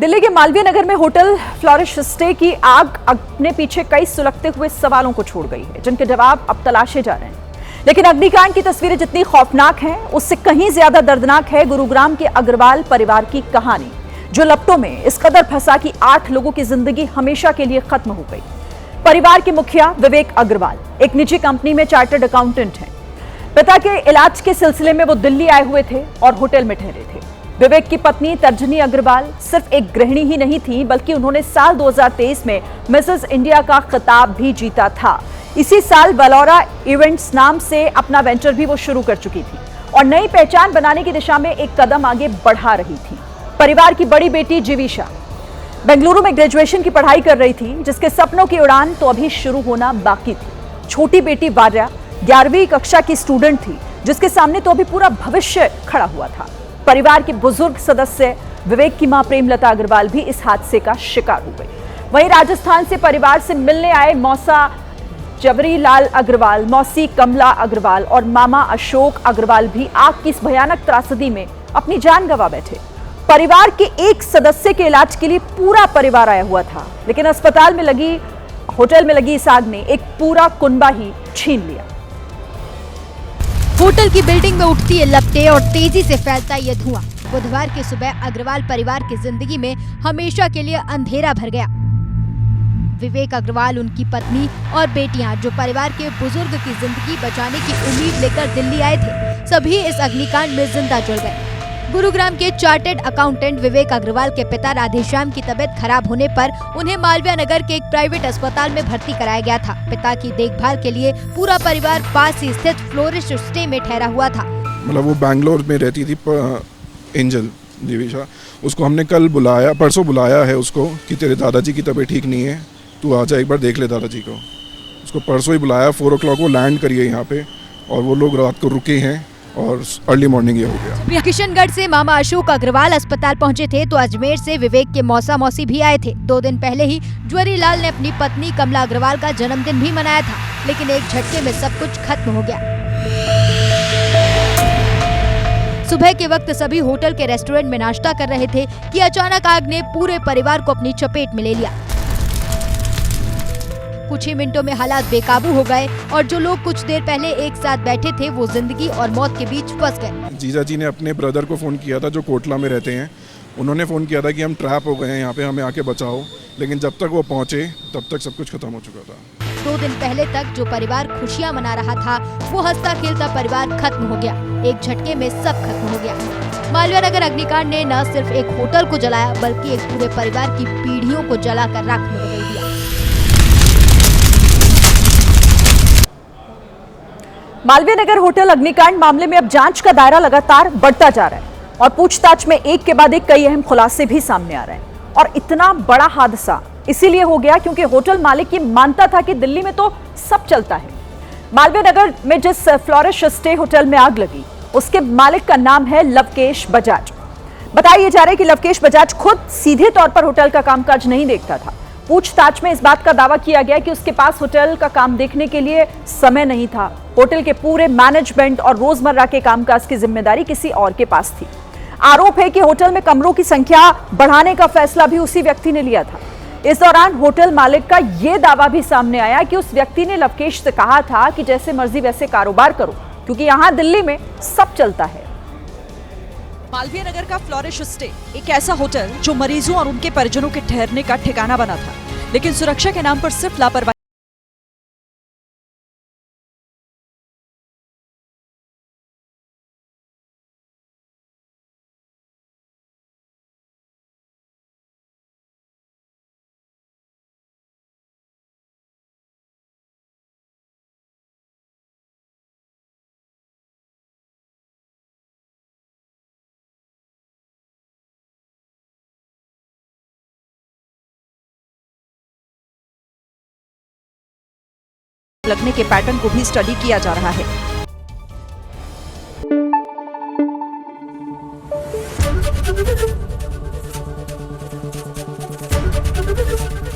दिल्ली के मालवीय नगर में hotel flourish stay की आग अपने पीछे कई सुलगते हुए सवालों को छोड़ गई है, जिनके जवाब अब तलाशे जा रहे हैं। लेकिन अग्निकांड की तस्वीरें जितनी खौफनाक हैं, उससे कहीं ज्यादा दर्दनाक है गुरुग्राम के अग्रवाल परिवार की कहानी, जो लपटों में इस कदर फंसा कि 8 लोगों की जिंदगी हमेशा के लिए खत्म हो गई। परिवार के मुखिया विवेक अग्रवाल एक निजी कंपनी में चार्टर्ड अकाउंटेंट हैं। पिता के इलाज के सिलसिले में वो दिल्ली आए हुए थे और होटल में ठहरे थे। विवेक की पत्नी तर्जनी अग्रवाल सिर्फ एक गृहिणी ही नहीं थी, बल्कि उन्होंने साल 2023 में मिसेस इंडिया का खिताब भी जीता था। इसी साल वलोरा इवेंट्स नाम से अपना वेंचर भी वो शुरू कर चुकी थी और नई पहचान बनाने की दिशा में एक कदम आगे बढ़ा रही थी। परिवार की बड़ी बेटी जीविशा बेंगलुरु में ग्रेजुएशन की पढ़ाई कर रही थी, जिसके सपनों की उड़ान तो अभी शुरू होना बाकी थी। छोटी बेटी वार्या 11वीं कक्षा की स्टूडेंट थी, जिसके सामने तो अभी पूरा भविष्य खड़ा हुआ था। परिवार के बुजुर्ग सदस्य विवेक की मां प्रेमलता अग्रवाल भी इस हादसे का शिकार हो गई। वहीं राजस्थान से परिवार से मिलने आए मौसा जवरीलाल अग्रवाल, मौसी कमला अग्रवाल और मामा अशोक अग्रवाल भी आग की इस भयानक त्रासदी में अपनी जान गंवा बैठे। परिवार के एक सदस्य के इलाज के लिए पूरा परिवार आया हुआ था, लेकिन अस्पताल में लगी होटल में लगी इस आग ने एक पूरा कुनबा ही छीन लिया। होटल की बिल्डिंग में उठती है लपटें और तेजी से फैलता ये धुआं। बुधवार की सुबह अग्रवाल परिवार की जिंदगी में हमेशा के लिए अंधेरा भर गया। विवेक अग्रवाल, उनकी पत्नी और बेटियां, जो परिवार के बुजुर्ग की जिंदगी बचाने की उम्मीद लेकर दिल्ली आए थे, सभी इस अग्निकांड में जिंदा जल गए। गुरुग्राम के चार्टर्ड अकाउंटेंट विवेक अग्रवाल के पिता राधेश्याम की तबीयत खराब होने पर उन्हें मालवीय नगर के एक प्राइवेट अस्पताल में भर्ती कराया गया था। पिता की देखभाल के लिए पूरा परिवार पास ही स्थित फ्लोरिश स्टे में ठहरा हुआ था। मतलब वो बैंगलोर में रहती थी, एंजल जीविशा। उसको हमने कल बुलाया, परसों बुलाया है उसको कि तेरे दादाजी की तबीयत ठीक नहीं है, तू आ जा एक बार देख ले दादाजी को। उसको परसों ही बुलाया। 4 o'clock वो लैंड करिए यहाँ पे, और वो लोग रात को रुके हैं और अर्ली मॉर्निंग ये हो गया। किशनगढ़ से मामा अशोक अग्रवाल अस्पताल पहुंचे थे, तो अजमेर से विवेक के मौसा मौसी भी आए थे। 2 दिन पहले ही जवरीलाल ने अपनी पत्नी कमला अग्रवाल का जन्मदिन भी मनाया था, लेकिन एक झटके में सब कुछ खत्म हो गया। सुबह के वक्त सभी होटल के रेस्टोरेंट में नाश्ता कर रहे थे कि अचानक आग ने पूरे परिवार को अपनी चपेट में ले लिया। कुछ ही मिनटों में हालात बेकाबू हो गए और जो लोग कुछ देर पहले एक साथ बैठे थे, वो जिंदगी और मौत के बीच फंस गए। जीजा जी ने अपने ब्रदर को फोन किया था, जो कोटला में रहते हैं। उन्होंने फोन किया था कि हम ट्रैप हो गए हैं यहाँ पे, हमें आके बचाओ। लेकिन जब तक वो पहुंचे तब तक सब कुछ खत्म हो चुका था। 2 दिन पहले तक जो परिवार खुशियां मना रहा था, वो हंसता खेलता परिवार खत्म हो गया। एक झटके में सब खत्म हो गया। मालवीय नगर अग्निकांड ने न सिर्फ एक होटल को जलाया, बल्कि एक पूरे परिवार की पीढ़ियों को जलाकर राख में बदल दिया। मालवीय नगर होटल अग्निकांड मामले में अब जांच का दायरा लगातार बढ़ता जा रहा है और पूछताछ में एक के बाद एक कई अहम खुलासे भी सामने आ रहे हैं। और इतना बड़ा हादसा इसीलिए हो गया क्योंकि होटल मालिक ये मानता था कि दिल्ली में तो सब चलता है। मालवीय नगर में जिस फ्लोरिश स्टे होटल में आग लगी, उसके मालिक का नाम है लवकेश बजाज। बताया जा रहा है कि लवकेश बजाज खुद सीधे तौर पर होटल का कामकाज नहीं देखता था। पूछताछ में इस बात का दावा किया गया कि उसके पास होटल का काम देखने के लिए समय नहीं था। होटल के पूरे मैनेजमेंट और रोजमर्रा के कामकाज की जिम्मेदारी किसी और के पास थी। आरोप है कि होटल में कमरों की संख्या बढ़ाने का फैसला भी उसी व्यक्ति ने लिया था। इस दौरान होटल मालिक का यह दावा भी सामने आया कि उस व्यक्ति ने लवकेश से कहा था कि जैसे मर्जी वैसे कारोबार करो, क्योंकि यहां दिल्ली में सब चलता है। मालवीय नगर का फ्लोरिश स्टे एक ऐसा होटल जो मरीजों और उनके परिजनों के ठहरने का ठिकाना बना था, लेकिन सुरक्षा के नाम पर सिर्फ लापरवाही। लगने के पैटर्न को भी स्टडी किया जा रहा है।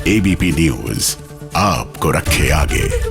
एबीपी न्यूज आपको रखे आगे।